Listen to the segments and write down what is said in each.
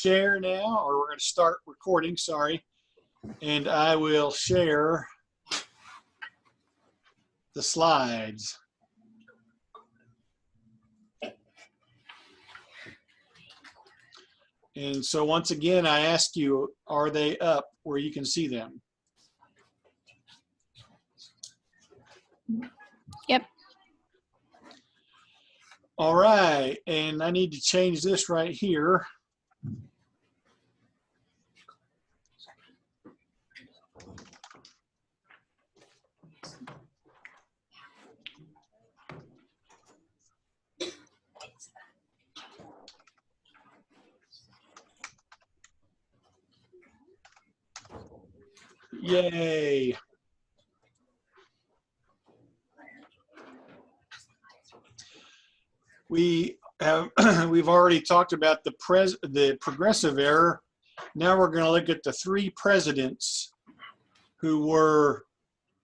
share now, or we're going to start recording, sorry. And I will share the slides. And so once again, I ask you, are they up where you can see them? Yep. All right, and I need to change this right here. Yay. We've already talked about the progressive era. Now we're going to look at the three presidents who were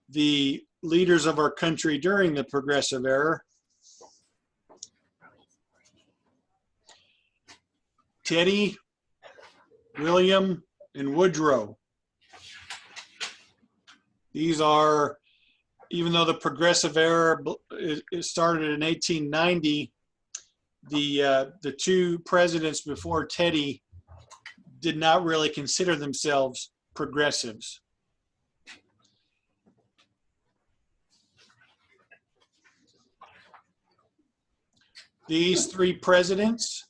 the leaders of our country during the progressive era. Teddy, William, and Woodrow. These are, even though the progressive era it started in 1890, the two presidents before Teddy did not really consider themselves progressives. These three presidents,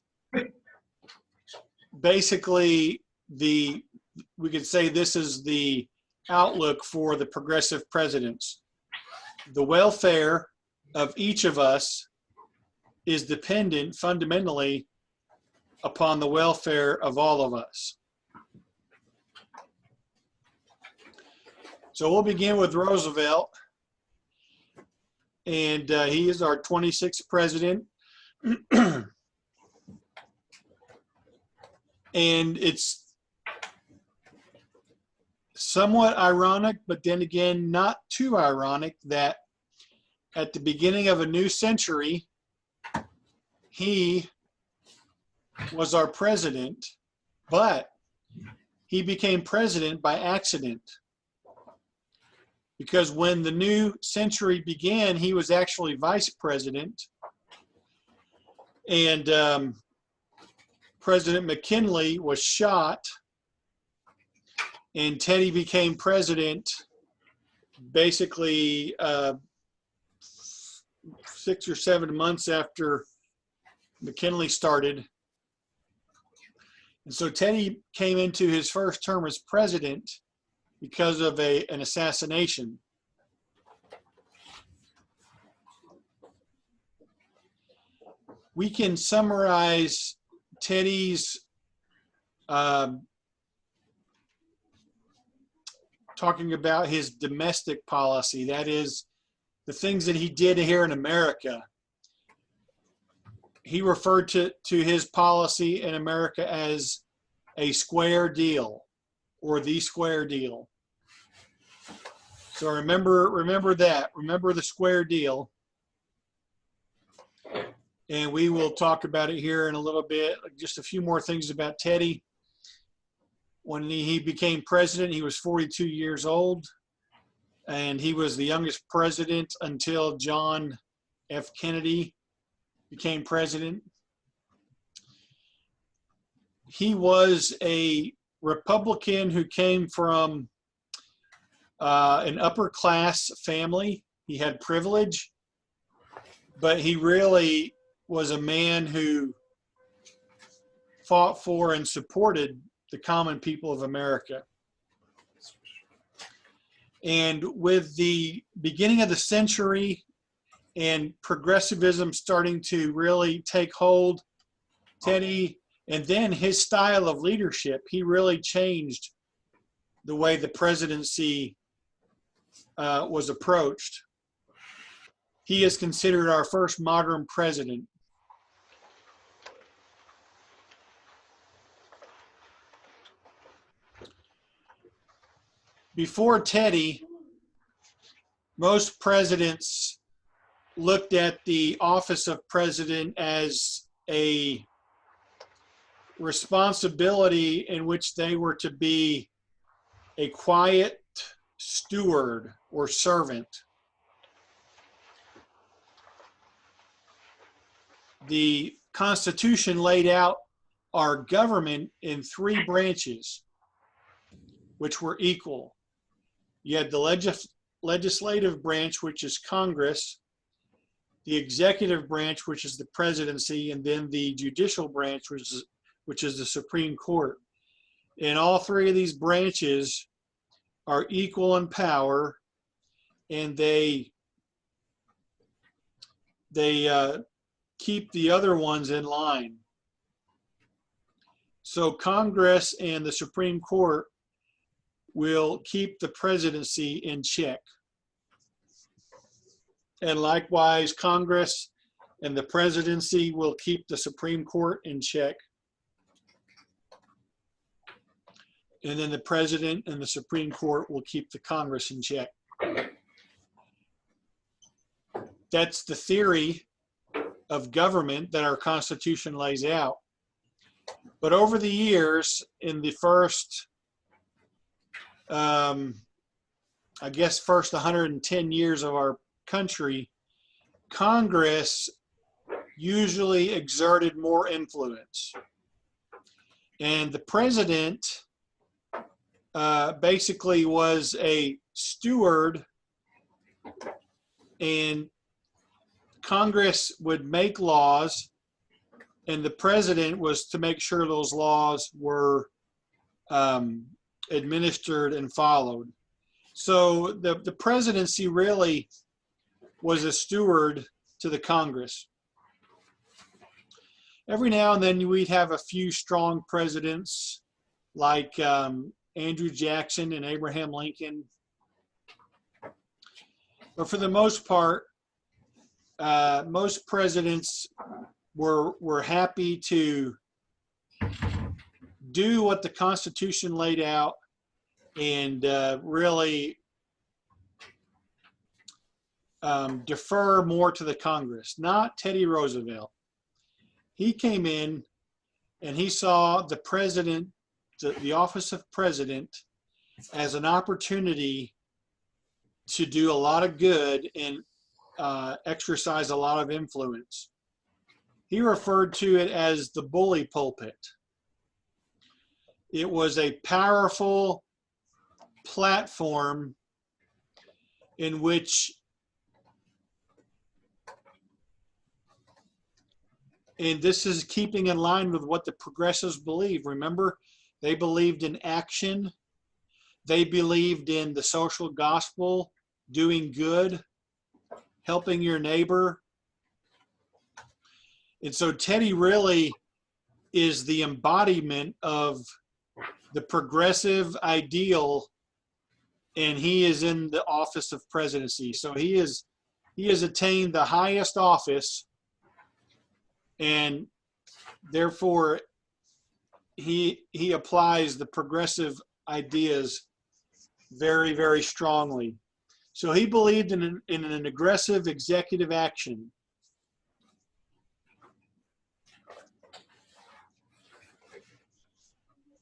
basically, we could say this is the outlook for the progressive presidents. The welfare of each of us is dependent fundamentally upon the welfare of all of us. So we'll begin with Roosevelt, and he is our 26th president. And it's somewhat ironic, but then again, not too ironic, that at the beginning of a new century, he was our president, but he became president by accident. Because when the new century began, he was actually vice president. And President McKinley was shot, and Teddy became president basically 6 or 7 months after McKinley started. And so Teddy came into his first term as president because of an assassination. We can summarize Teddy's talking about his domestic policy, that is, the things that he did here in America. He referred to his policy in America as a square deal, or the square deal. So remember that. Remember the square deal. And we will talk about it here in a little bit. Just a few more things about Teddy. When he became president, he was 42 years old, and he was the youngest president until John F. Kennedy became president. He was a Republican who came from an upper class family. He had privilege, but he really was a man who fought for and supported the common people of America. And with the beginning of the century and progressivism starting to really take hold, Teddy, and then his style of leadership, he really changed the way the presidency was approached. He is considered our first modern president. Before Teddy, most presidents looked at the office of president as responsibility in which they were to be a quiet steward or servant. The Constitution laid out our government in three branches, which were equal. You had the legislative branch, which is Congress, the executive branch, which is the presidency, and then the judicial branch, which is the Supreme Court. And all three of these branches are equal in power, and they keep the other ones in line. So Congress and the Supreme Court will keep the presidency in check. And likewise, Congress and the presidency will keep the Supreme Court in check. And then the president and the Supreme Court will keep the Congress in check. That's the theory of government that our Constitution lays out. But over the years, in the first, I guess, first 110 years of our country, Congress usually exerted more influence. And the president basically was a steward, and Congress would make laws, and the president was to make sure those laws were administered and followed. So the presidency really was a steward to the Congress. Every now and then we'd have a few strong presidents like Andrew Jackson and Abraham Lincoln. But for the most part, most presidents were happy to do what the Constitution laid out and really defer more to the Congress. Not Teddy Roosevelt. He came in and he saw the president, the office of president, as an opportunity to do a lot of good and exercise a lot of influence. He referred to it as the bully pulpit. It was a powerful platform in which, and this is keeping in line with what the progressives believe. Remember, they believed in action. They believed in the social gospel, doing good, helping your neighbor. And so Teddy really is the embodiment of the progressive ideal, and he is in the office of presidency. So he has attained the highest office, and therefore he applies the progressive ideas very, very strongly. So he believed in an aggressive executive action.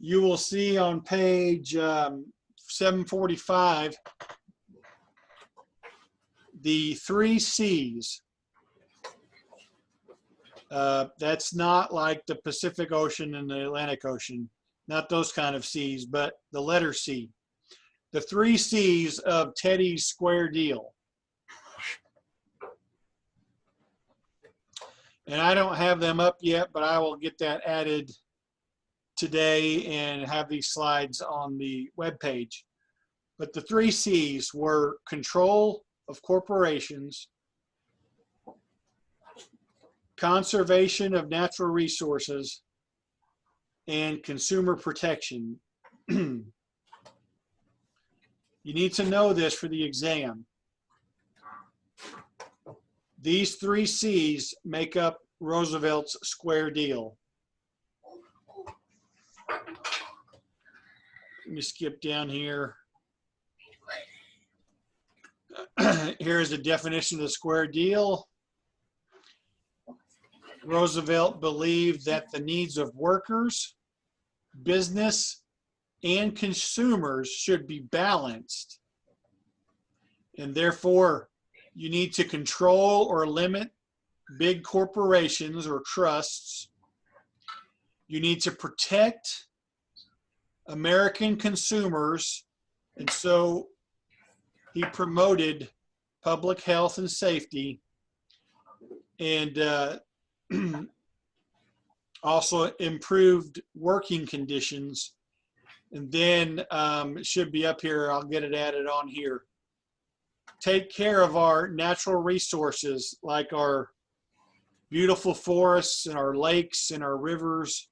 You will see on page 745 the 3 C's. That's not like the Pacific Ocean and the Atlantic Ocean, not those kind of C's, but the letter C. The 3 C's of Teddy's square deal. And I don't have them up yet, but I will get that added today and have these slides on the webpage. But the 3 C's were control of corporations, conservation of natural resources, and consumer protection. You need to know this for the exam. These 3 C's make up Roosevelt's square deal. Let me skip down here. Here's the definition of the square deal. Roosevelt believed that the needs of workers, business, and consumers should be balanced. And therefore, you need to control or limit big corporations or trusts. You need to protect American consumers. And so he promoted public health and safety, and also improved working conditions. And then it should be up here. I'll get it added on here. Take care of our natural resources like our beautiful forests and our lakes and our rivers.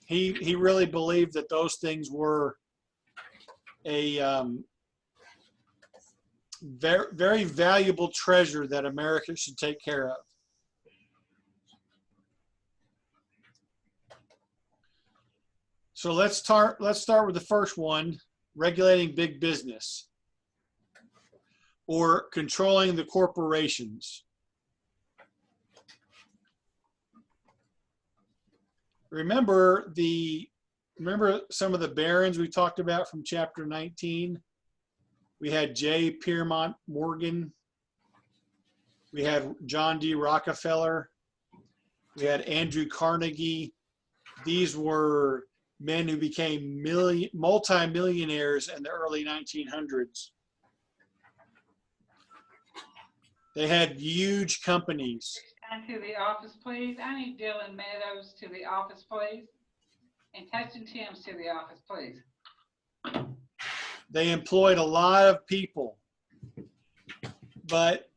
He really believed that those things were a very, very valuable treasure that America should take care of. So let's start with the first one, regulating big business or controlling the corporations. Remember some of the barons we talked about from chapter 19? We had J. Piermont Morgan. We had John D. Rockefeller. We had Andrew Carnegie. These were men who became multi-millionaires in the early 1900s. They had huge companies. And to the office, please. I need Dylan Meadows to the office, please. And Touching Tim's to the office, please. They employed a lot of people, but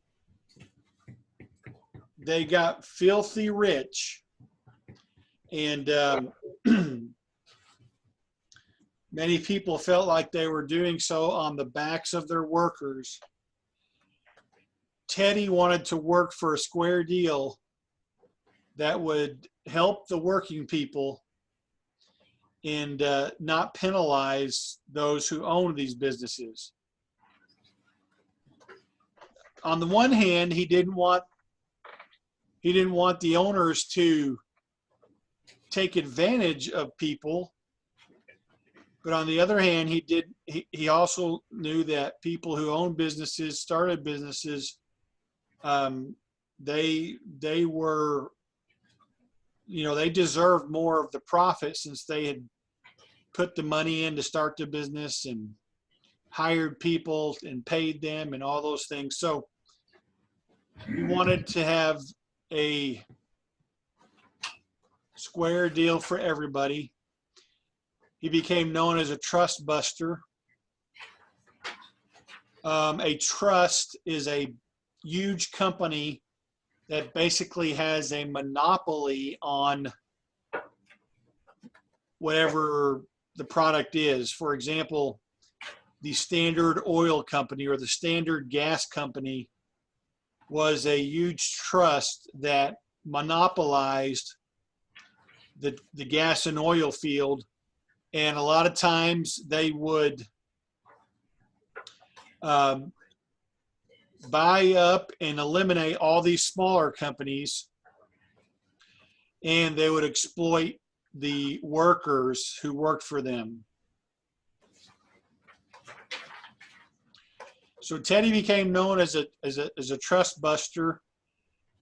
they got filthy rich, and many people felt like they were doing so on the backs of their workers. Teddy wanted to work for a square deal that would help the working people and not penalize those who own these businesses. On the one hand, he didn't want the owners to take advantage of people, but on the other hand, he also knew that people who own businesses, started businesses, they were, they deserved more of the profit since they had put the money in to start the business and hired people and paid them and all those things. So he wanted to have a square deal for everybody. He became known as a trust buster. A trust is a huge company that basically has a monopoly on whatever the product is. For example, the Standard Oil Company or the Standard Gas Company was a huge trust that monopolized the gas and oil field. And a lot of times they would buy up and eliminate all these smaller companies, and they would exploit the workers who worked for them. So Teddy became known as a trust buster.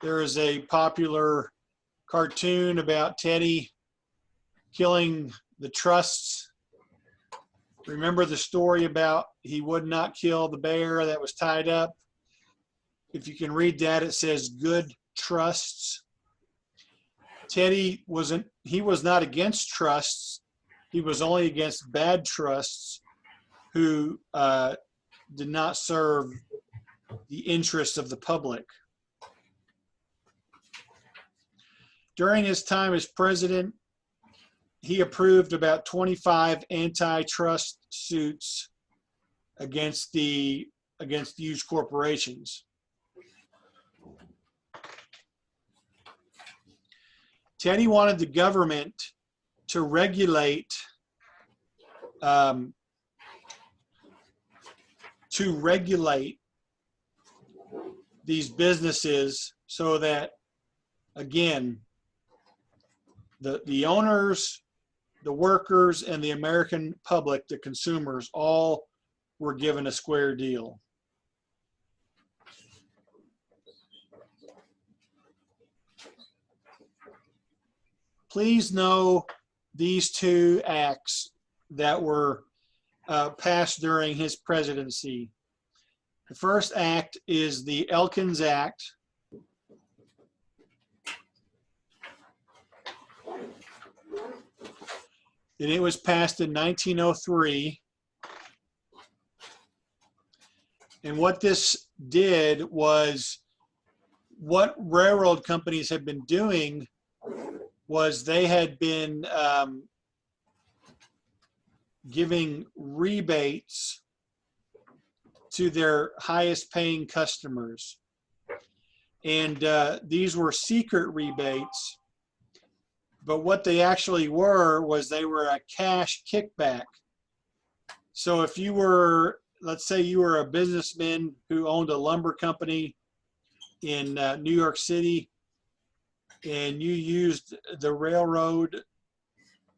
There is a popular cartoon about Teddy killing the trusts. Remember the story about he would not kill the bear that was tied up? If you can read that, it says good trusts. Teddy was not against trusts. He was only against bad trusts who did not serve the interests of the public. During his time as president, he approved about 25 antitrust suits against huge corporations. Teddy wanted the government to regulate these businesses so that again, the owners, the workers, and the American public, the consumers, all were given a square deal. Please know these two acts that were passed during his presidency. The first act is the Elkins Act. And it was passed in 1903. And what this did was, what railroad companies had been doing was they had been giving rebates to their highest paying customers. And these were secret rebates, but what they actually were was they were a cash kickback. So if you were, let's say you were a businessman who owned a lumber company in New York City, and you used the railroad,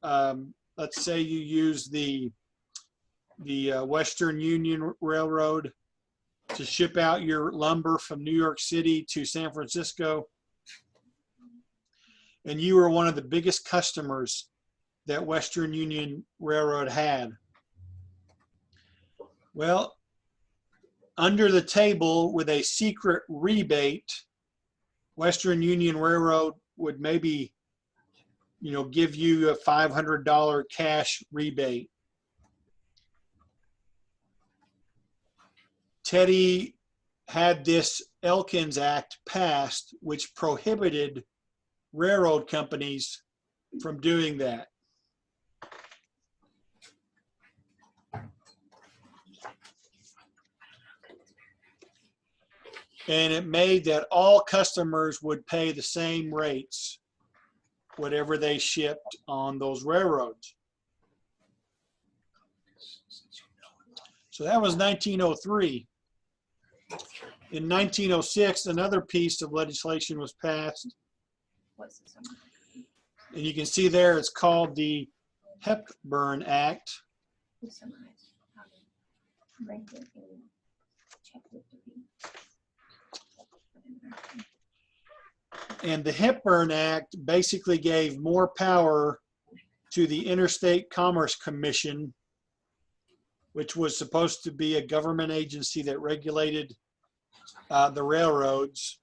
let's say you used the Western Union Railroad to ship out your lumber from New York City to San Francisco, and you were one of the biggest customers that Western Union Railroad had. Well, under the table with a secret rebate, Western Union Railroad would maybe, give you a $500 cash rebate. Teddy had this Elkins Act passed, which prohibited railroad companies from doing that. And it made that all customers would pay the same rates, whatever they shipped on those railroads. So that was 1903. In 1906, another piece of legislation was passed. And you can see there it's called the Hepburn Act. And the Hepburn Act basically gave more power to the Interstate Commerce Commission, which was supposed to be a government agency that regulated the railroads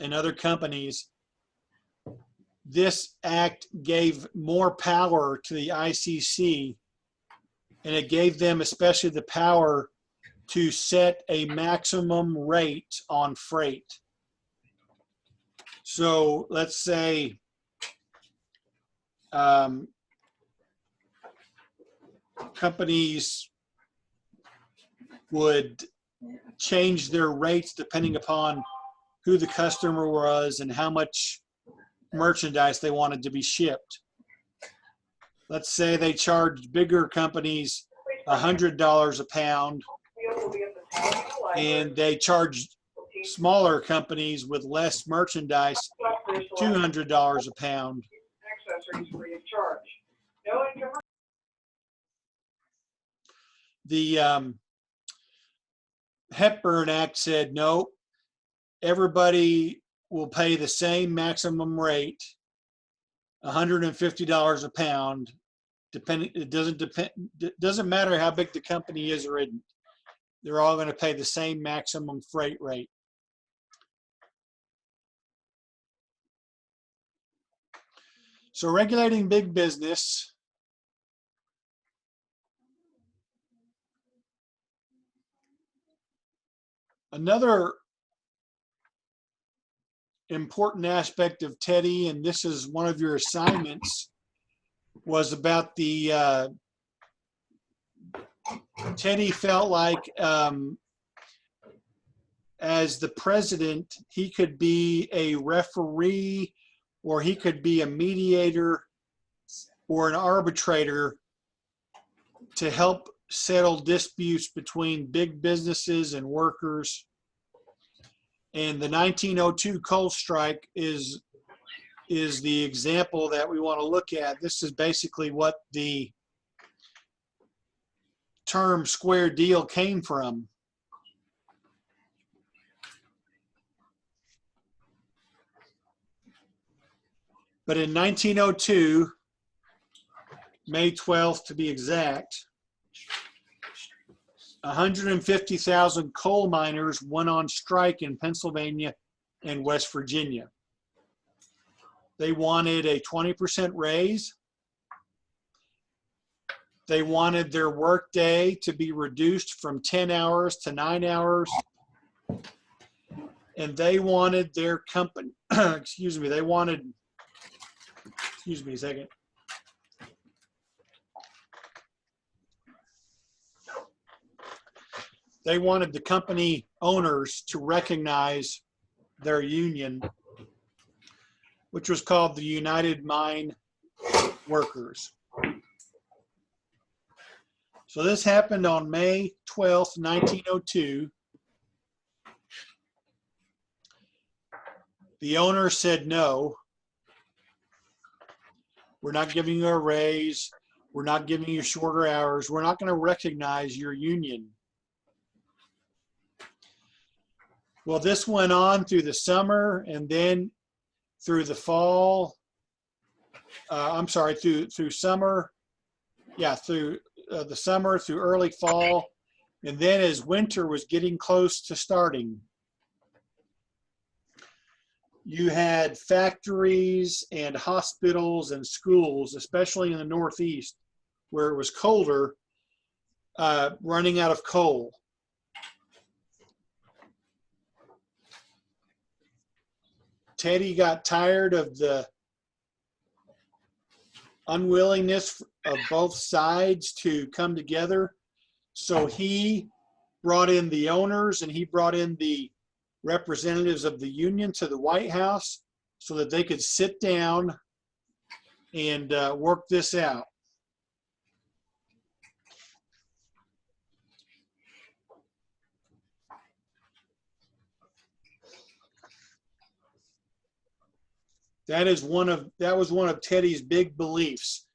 and other companies. This act gave more power to the ICC, and it gave them especially the power to set a maximum rate on freight. So let's say companies would change their rates depending upon who the customer was and how much merchandise they wanted to be shipped. Let's say they charged bigger companies $100 a pound, and they charged smaller companies with less merchandise $200 a pound. The Hepburn Act said, no, everybody will pay the same maximum rate, $150 a pound. It doesn't matter how big the company is or isn't. They're all going to pay the same maximum freight rate. So regulating big business. Another important aspect of Teddy, and this is one of your assignments, was about the Teddy felt like as the president, he could be a referee, or he could be a mediator or an arbitrator to help settle disputes between big businesses and workers. And the 1902 coal strike is the example that we want to look at. This is basically what the term square deal came from. But in 1902, May 12th to be exact, 150,000 coal miners went on strike in Pennsylvania and West Virginia. They wanted a 20% raise. They wanted their workday to be reduced from 10 hours to 9 hours. And they wanted their company, excuse me, excuse me a second. They wanted the company owners to recognize their union, which was called the United Mine Workers. So this happened on May 12th, 1902. The owner said, no, we're not giving you a raise. We're not giving you shorter hours. We're not going to recognize your union. Well, this went on through the summer and then through the fall. Through summer. Yeah, through the summer, through early fall. And then as winter was getting close to starting, you had factories and hospitals and schools, especially in the Northeast, where it was colder, running out of coal. Teddy got tired of the unwillingness of both sides to come together. So he brought in the owners and he brought in the representatives of the union to the White House so that they could sit down and work this out. That was one of Teddy's big beliefs,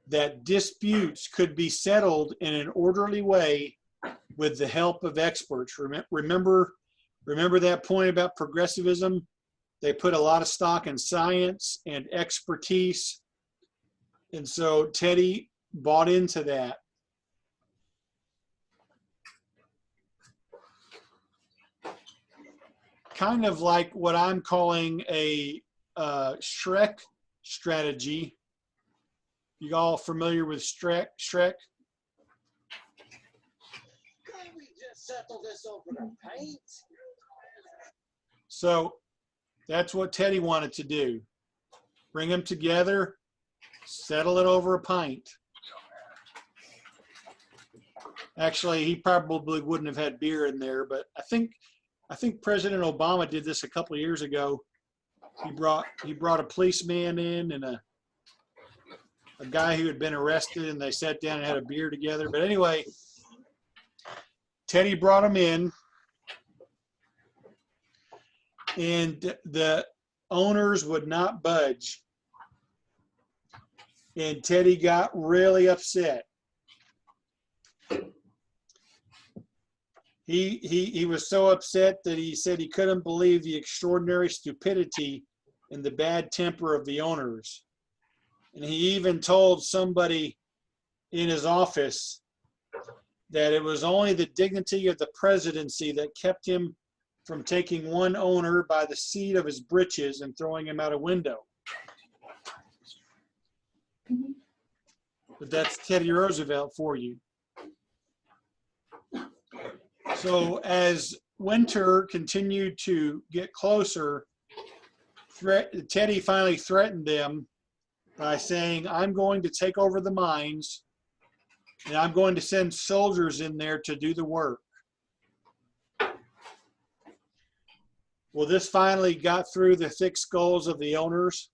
that disputes could be settled in an orderly way with the help of experts. Remember that point about progressivism? They put a lot of stock in science and expertise. And so Teddy bought into that. Kind of like what I'm calling a Shrek strategy. You all familiar with Shrek? Can't we just settle this over the paint? So that's what Teddy wanted to do. Bring them together, settle it over a pint. Actually, he probably wouldn't have had beer in there, but I think President Obama did this a couple of years ago. He brought a policeman in and a guy who had been arrested, and they sat down and had a beer together. But anyway, Teddy brought him in, and the owners would not budge. And Teddy got really upset. He was so upset that he said he couldn't believe the extraordinary stupidity and the bad temper of the owners. And he even told somebody in his office that it was only the dignity of the presidency that kept him from taking one owner by the seat of his britches and throwing him out a window. But that's Teddy Roosevelt for you. So as winter continued to get closer, Teddy finally threatened them by saying, I'm going to take over the mines and I'm going to send soldiers in there to do the work. Well, this finally got through the thick skulls of the owners,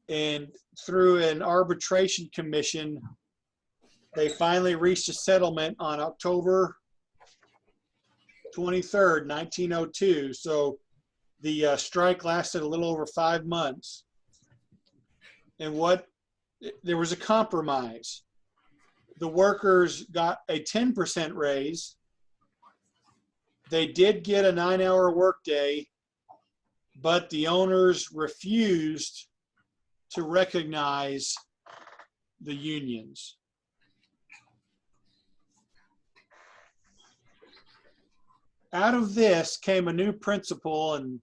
and through an arbitration commission, they finally reached a settlement on October 23rd, 1902. So The strike lasted a little over 5 months. And there was a compromise. The workers got a 10% raise. They did get a 9-hour workday, but the owners refused to recognize the unions. Out of this came a new principle, and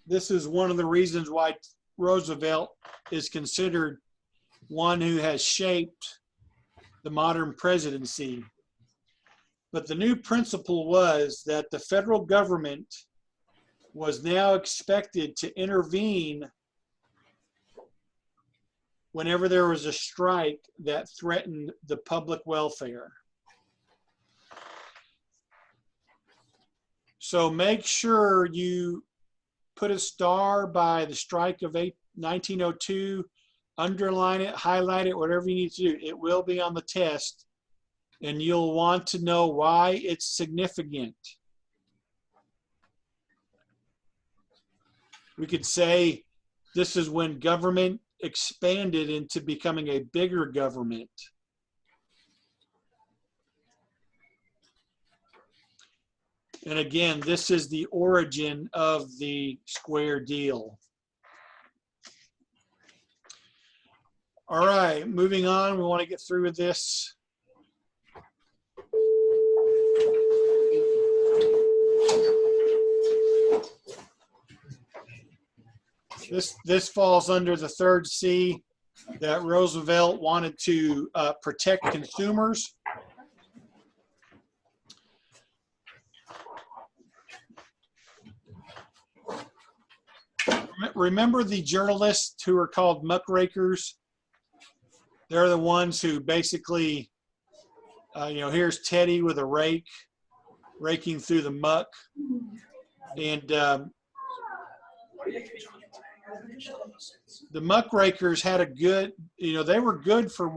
this is one of the reasons why Roosevelt is considered one who has shaped the modern presidency. But the new principle was that the federal government was now expected to intervene whenever there was a strike that threatened the public welfare. So make sure you put a star by the strike of 1902, underline it, highlight it, whatever you need to do. It will be on the test, and you'll want to know why it's significant. We could say this is when government expanded into becoming a bigger government. And again, this is the origin of the square deal. All right, moving on. We want to get through with this. This falls under the third C, that Roosevelt wanted to protect consumers. Remember the journalists who are called muckrakers? They're the ones who basically, here's Teddy with a rake, raking through the muck. And the muckrakers had a good, they were good for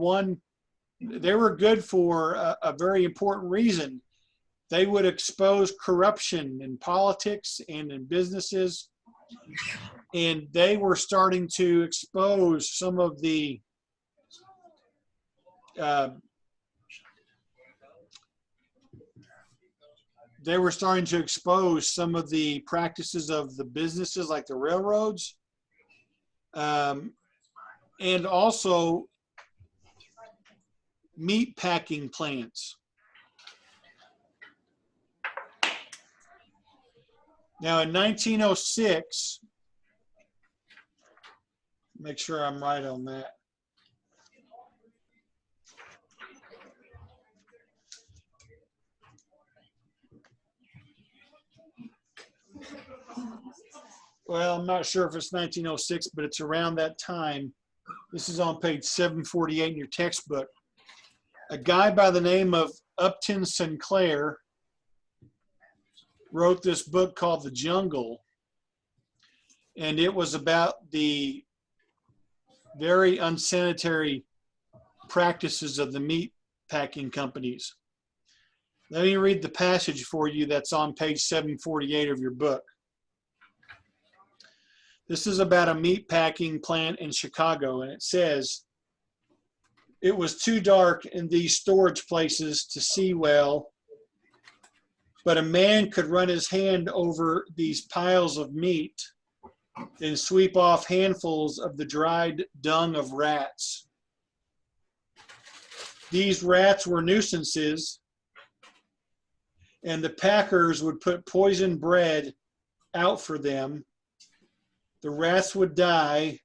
a very important reason. They would expose corruption in politics and in businesses. And they were starting to expose some of the practices of the businesses like the railroads, and also meat packing plants. Now in 1906, make sure I'm right on that. Well, I'm not sure if it's 1906, but it's around that time. This is on page 748 in your textbook. A guy by the name of Upton Sinclair wrote this book called The Jungle, and it was about the very unsanitary practices of the meat packing companies. Let me read the passage for you that's on page 748 of your book. This is about a meat packing plant in Chicago, and it says, "It was too dark in these storage places to see well, but a man could run his hand over these piles of meat, then sweep off handfuls of the dried dung of rats. These rats were nuisances, and the packers would put poisoned bread out for them. The rats would die,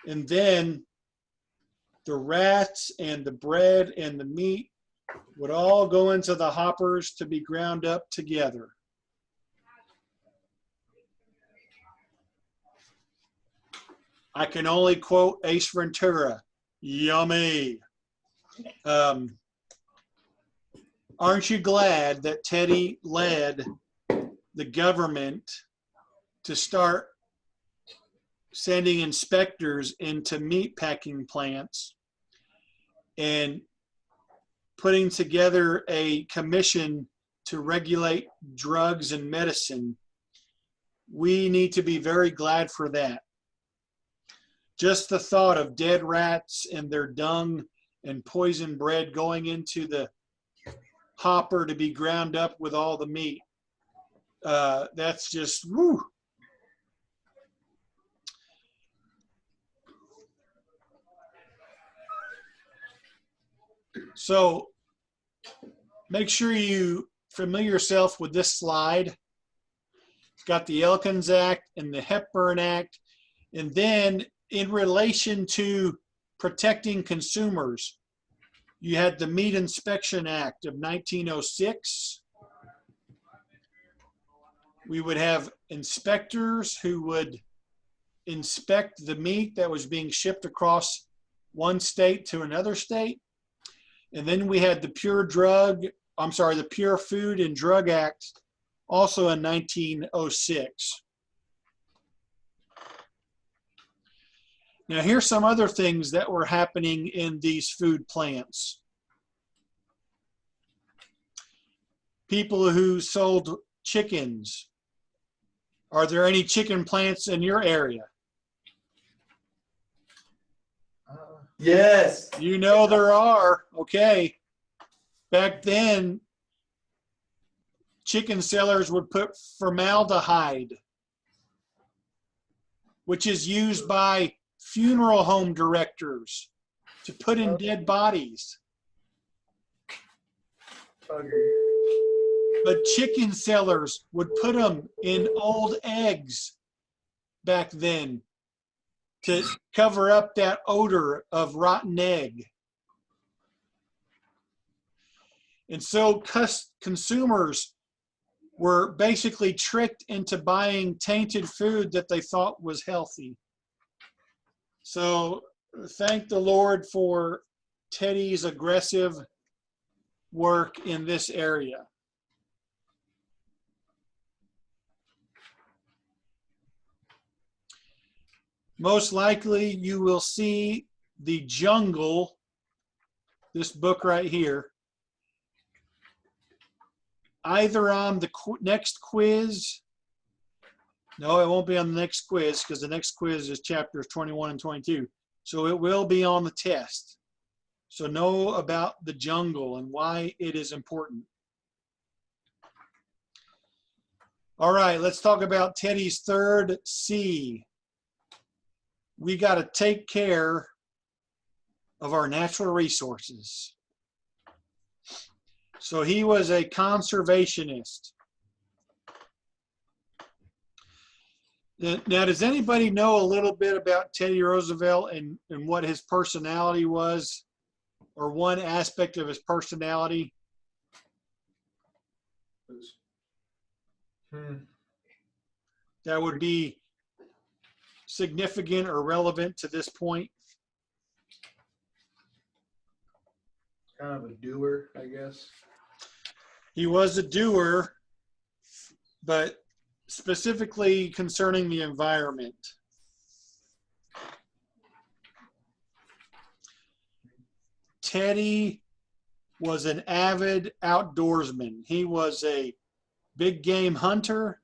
and then the rats and the bread and the meat would all go into the hoppers to be ground up together." I can only quote Ace Ventura, "Yummy." Aren't you glad that Teddy led the government to start sending inspectors into meat packing plants and putting together a commission to regulate drugs and medicine? We need to be very glad for that. Just the thought of dead rats and their dung and poisoned bread going into the hopper to be ground up with all the meat. That's just, woo. So make sure you familiar yourself with this slide. It's got the Elkins Act and the Hepburn Act. And then in relation to protecting consumers, you had the Meat Inspection Act of 1906. We would have inspectors who would inspect the meat that was being shipped across one state to another state. And then we had the the Pure Food and Drug Act, also in 1906. Now here's some other things that were happening in these food plants. People who sold chickens. Are there any chicken plants in your area? Yes. You know there are. Okay. Back then, chicken sellers would put formaldehyde, which is used by funeral home directors to put in dead bodies. But chicken sellers would put them in old eggs back then to cover up that odor of rotten egg. And so consumers were basically tricked into buying tainted food that they thought was healthy. So thank the Lord for Teddy's aggressive work in this area. Most likely you will see The Jungle, this book right here, either on the next quiz. No, it won't be on the next quiz because the next quiz is chapters 21 and 22. So it will be on the test. So know about the jungle and why it is important. All right, let's talk about Teddy's third C. We got to take care of our natural resources. So he was a conservationist. Now, does anybody know a little bit about Teddy Roosevelt and what his personality was, or one aspect of his personality? That would be significant or relevant to this point? Kind of a doer, I guess. He was a doer, but specifically concerning the environment. Teddy was an avid outdoorsman. He was a big game hunter.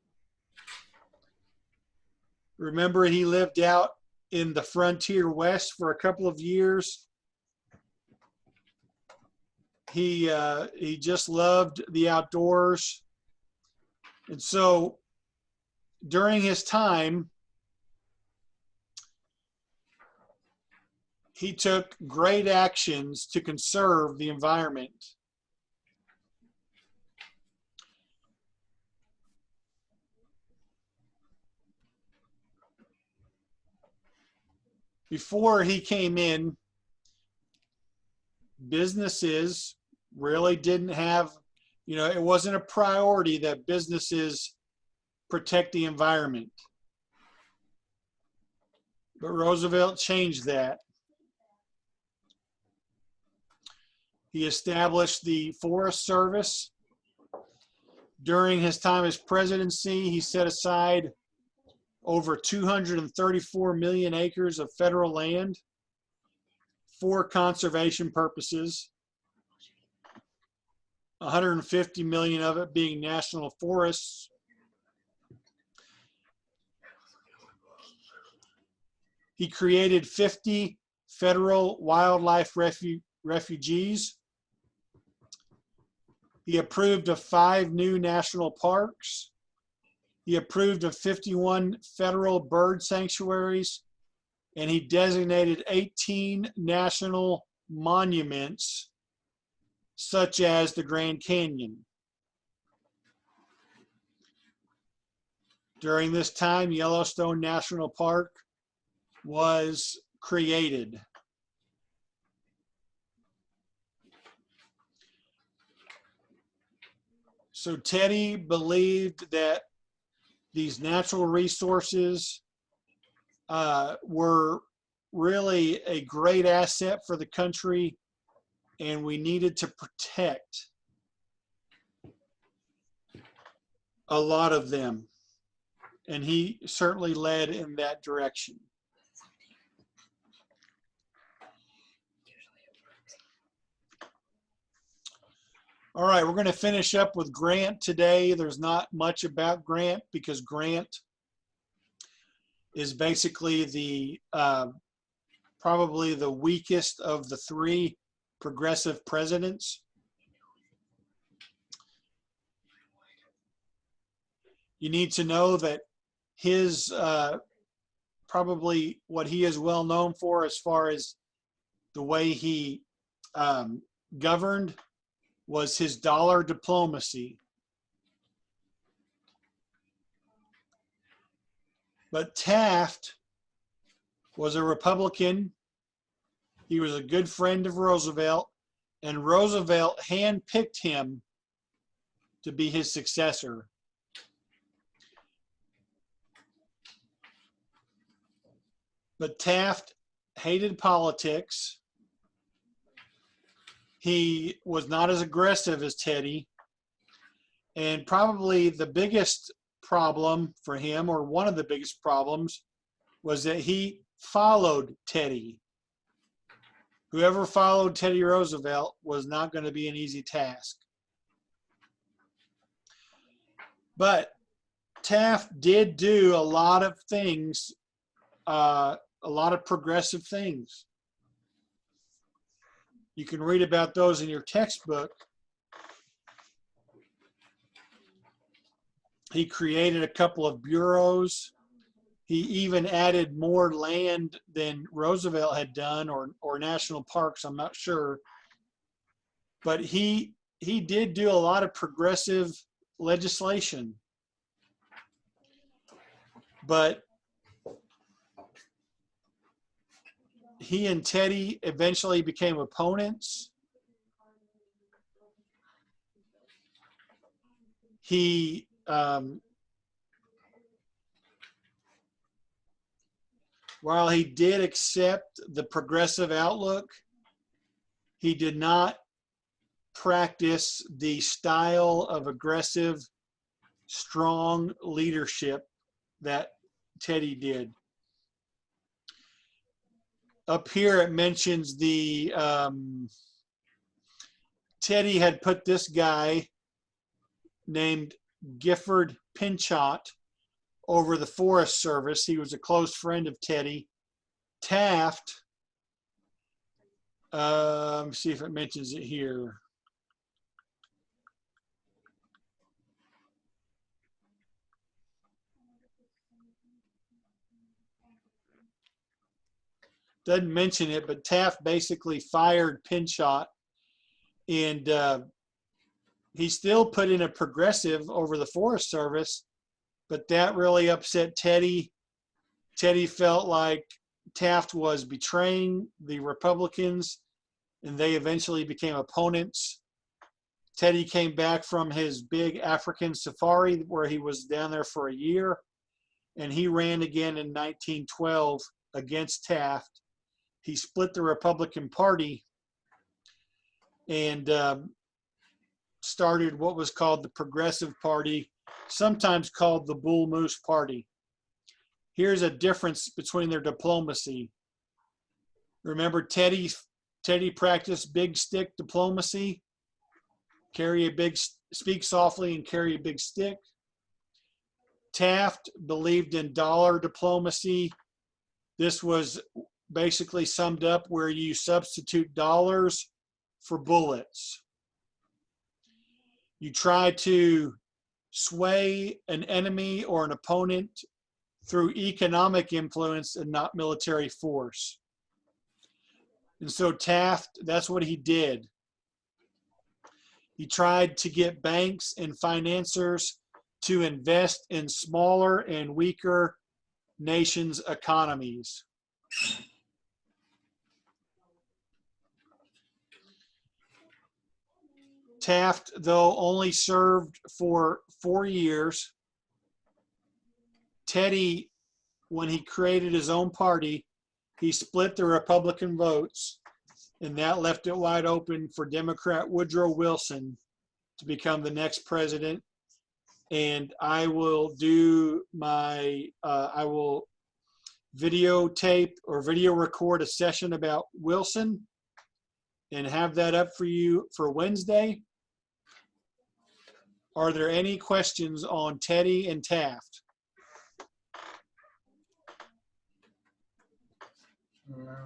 Remember, he lived out in the frontier west for a couple of years. He just loved the outdoors. And so during his time, he took great actions to conserve the environment. Before he came in, businesses really didn't have, it wasn't a priority that businesses protect the environment. But Roosevelt changed that. He established the Forest Service. During his time as presidency, he set aside over 234 million acres of federal land for conservation purposes, 150 million of it being national forests. He created 50 federal wildlife refuges. He approved of 5 new national parks. He approved of 51 federal bird sanctuaries, and he designated 18 national monuments, such as the Grand Canyon. During this time, Yellowstone National Park was created. So Teddy believed that these natural resources were really a great asset for the country, and we needed to protect a lot of them. And he certainly led in that direction. All right, we're going to finish up with Grant today. There's not much about Grant because Grant is basically the probably the weakest of the 3 progressive presidents. You need to know that his probably what he is well known for as far as the way he governed was his dollar diplomacy. But Taft was a Republican. He was a good friend of Roosevelt, and Roosevelt handpicked him to be his successor. But Taft hated politics. He was not as aggressive as Teddy. And probably the biggest problem for him, or one of the biggest problems, was that he followed Teddy. Whoever followed Teddy Roosevelt was not going to be an easy task. But Taft did do a lot of things, a lot of progressive things. You can read about those in your textbook. He created a couple of bureaus. He even added more land than Roosevelt had done, or national parks, I'm not sure. But he did do a lot of progressive legislation. But he and Teddy eventually became opponents. He while he did accept the progressive outlook, he did not practice the style of aggressive, strong leadership that Teddy did. Up here it mentions the Teddy had put this guy named Gifford Pinchot over the Forest Service. He was a close friend of Teddy. Taft, let me see if it mentions it here. Doesn't mention it, but Taft basically fired Pinchot, and he still put in a progressive over the Forest Service, but that really upset Teddy. Teddy felt like Taft was betraying the Republicans, and they eventually became opponents. Teddy came back from his big African safari where he was down there for a year, and he ran again in 1912 against Taft. He split the Republican Party and started what was called the Progressive Party, sometimes called the Bull Moose Party. Here's a difference between their diplomacy. Remember, Teddy practiced big stick diplomacy, speak softly and carry a big stick. Taft believed in dollar diplomacy, This was basically summed up where you substitute dollars for bullets. You try to sway an enemy or an opponent through economic influence and not military force. And so Taft, that's what he did. He tried to get banks and financiers to invest in smaller and weaker nations' economies. Taft, though, only served for 4 years. Teddy, when he created his own party, he split the Republican votes, and that left it wide open for Democrat Woodrow Wilson to become the next president. And I will do my, I will videotape or video record a session about Wilson and have that up for you for Wednesday. Are there any questions on Teddy and Taft? No.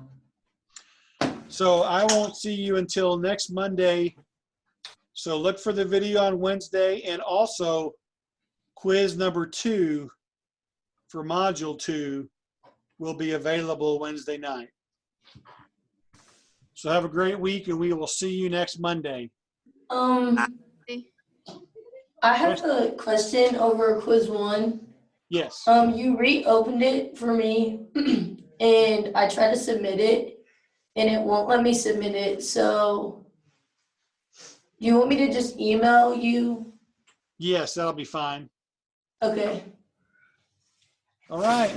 So I won't see you until next Monday. So look for the video on Wednesday, and also quiz number 2 for module 2 will be available Wednesday night. So have a great week, and we will see you next Monday. I have a question over quiz 1. Yes. You reopened it for me and I tried to submit it and it won't let me submit it. So do you want me to just email you? Yes, that'll be fine. Okay. All right.